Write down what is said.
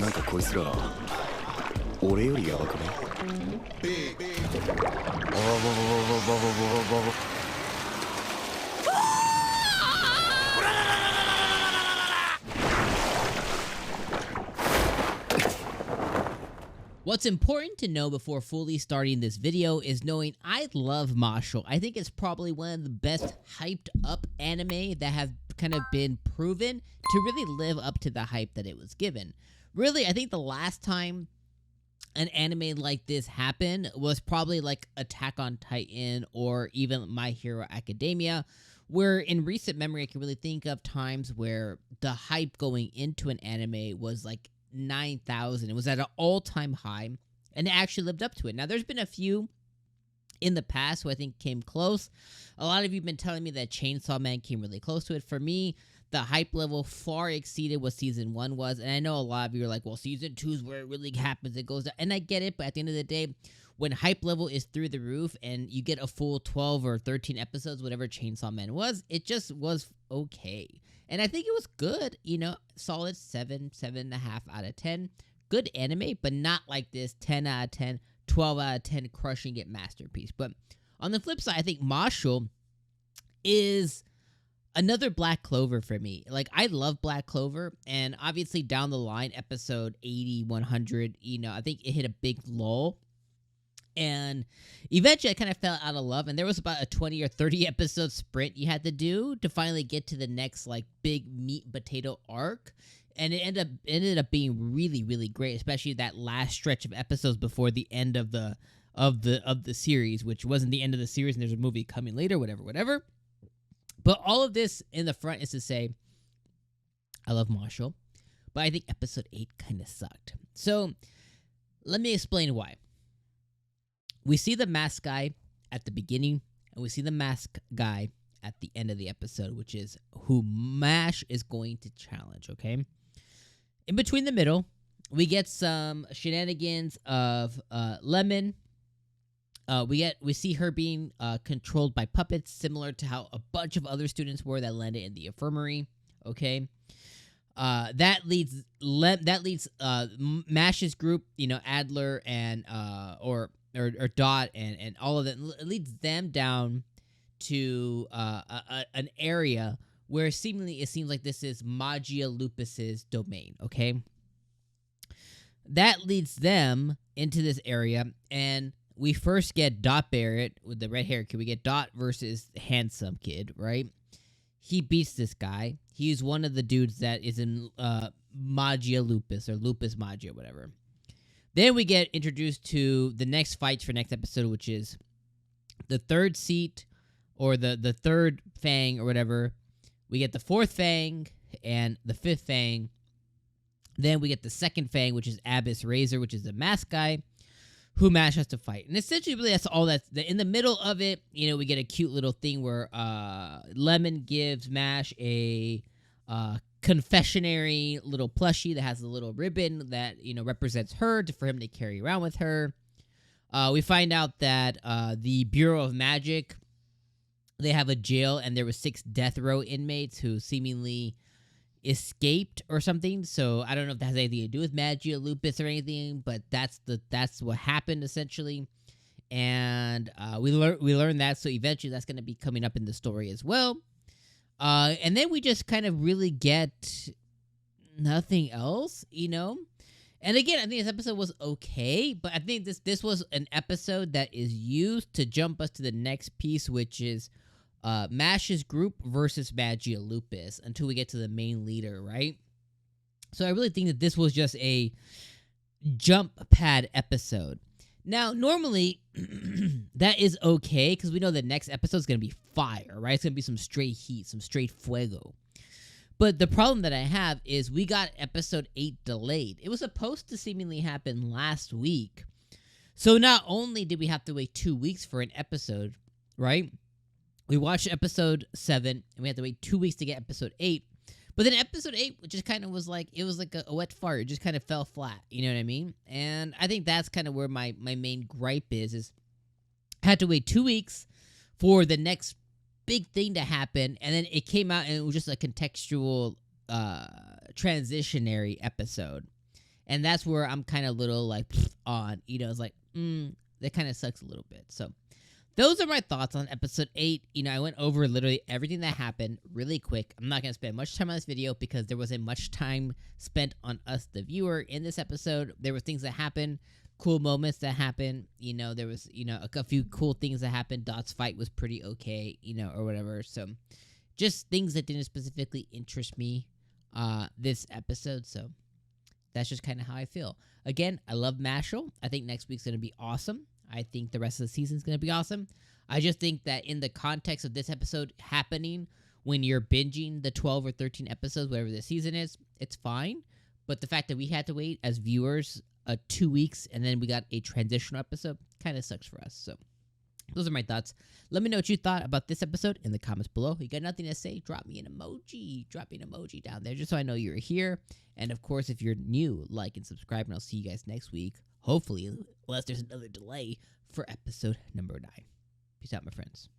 なんかこいつら俺よりヤバくね。What's important to know before fully starting this video is knowing I love Mashle. I think it's probably one of the best hyped up anime that have kind of been proven to really live up to the hype that it was given. Really, I think the last time an anime like this happened was probably like Attack on Titan or even My Hero Academia, where in recent memory I can really think of times where the hype going into an anime was like 9,000. It was at an all-time high, and it actually lived up to it. Now, there's been a few in the past who I think came close. A lot of you have been telling me that Chainsaw Man came really close to it. For me, the hype level far exceeded what Season 1 was, and I know a lot of you are like, well, Season 2 is where it really happens. It goes down, and I get it, but at the end of the day, when hype level is through the roof and you get a full 12 or 13 episodes, whatever Chainsaw Man was, it just was okay. And I think it was good, you know, solid 7.5 out of 10. Good anime, but not like this 10 out of 10, 12 out of 10 crushing it masterpiece. But on the flip side, I think Mashle is another Black Clover for me. Like, I love Black Clover, and obviously down the line, episode 80, 100, you know, I think it hit a big lull. And eventually I kind of fell out of love, and there was about a 20 or 30 episode sprint you had to do to finally get to the next like big meat and potato arc, and it ended up being really, really great, especially that last stretch of episodes before the end of the series, which wasn't the end of the series, and there's a movie coming later, whatever. But all of this in the front is to say I love Mashle, but I think episode 8 kind of sucked. So let me explain why. We see the mask guy at the beginning, and we see the mask guy at the end of the episode, which is who Mash is going to challenge, okay? In between the middle, we get some shenanigans of Lemon. We see her being controlled by puppets, similar to how a bunch of other students were that landed in the infirmary, okay? That leads Mash's group, you know, Adler and or Dot and all of that. It leads them down to an area where seemingly it seems like this is Magius Lupus's domain, okay? That leads them into this area, and we first get Dot Barrett with the red hair kid. We get Dot versus Handsome Kid, right? He beats this guy. He's one of the dudes that is in Magius Lupus or Lupus Magia, whatever. Then we get introduced to the next fights for next episode, which is the third seat or the third Fang or whatever. We get the fourth Fang and the fifth Fang. Then we get the second Fang, which is Abyss Razer, which is the mask guy who Mash has to fight. And essentially, really, that's all that's in the middle of it. You know, we get a cute little thing where Lemon gives Mash a confessionary little plushie that has a little ribbon that, you know, represents her for him to carry around with her. We find out that the Bureau of Magic, they have a jail, and there were 6 death row inmates who seemingly escaped or something. So I don't know if that has anything to do with Magius Lupus or anything, but that's what happened essentially. And we learn that, so eventually that's going to be coming up in the story as well. And then we just kind of really get nothing else, you know? And again, I think this episode was okay, but I think this was an episode that is used to jump us to the next piece, which is Mash's group versus Magius Lupus until we get to the main leader, right? So I really think that this was just a jump pad episode. Now, normally, that is okay, because we know the next episode is going to be fire, right? It's going to be some straight heat, some straight fuego. But the problem that I have is we got episode 8 delayed. It was supposed to seemingly happen last week. So not only did we have to wait 2 weeks for an episode, right? We watched episode 7, and we had to wait 2 weeks to get episode 8. But then episode 8 just kind of was like, it was like a wet fart. It just kind of fell flat, you know what I mean? And I think that's kind of where my main gripe is I had to wait 2 weeks for the next big thing to happen, and then it came out and it was just a contextual transitionary episode. And that's where I'm kind of little like on, you know, it's like, that kind of sucks a little bit. So those are my thoughts on episode 8. You know, I went over literally everything that happened really quick. I'm not going to spend much time on this video because there wasn't much time spent on us, the viewer, in this episode. There were things that happened, cool moments that happened. You know, there was, you know, a few cool things that happened. Dot's fight was pretty okay, you know, or whatever. So just things that didn't specifically interest me this episode. So that's just kind of how I feel. Again, I love Mashle. I think next week's going to be awesome. I think the rest of the season is going to be awesome. I just think that in the context of this episode happening when you're binging the 12 or 13 episodes, whatever the season is, it's fine. But the fact that we had to wait as viewers 2 weeks and then we got a transitional episode kind of sucks for us. So those are my thoughts. Let me know what you thought about this episode in the comments below. You got nothing to say? Drop me an emoji. Drop me an emoji down there just so I know you're here. And of course, if you're new, like and subscribe, and I'll see you guys next week. Hopefully, unless there's another delay, for episode number 9. Peace out, my friends.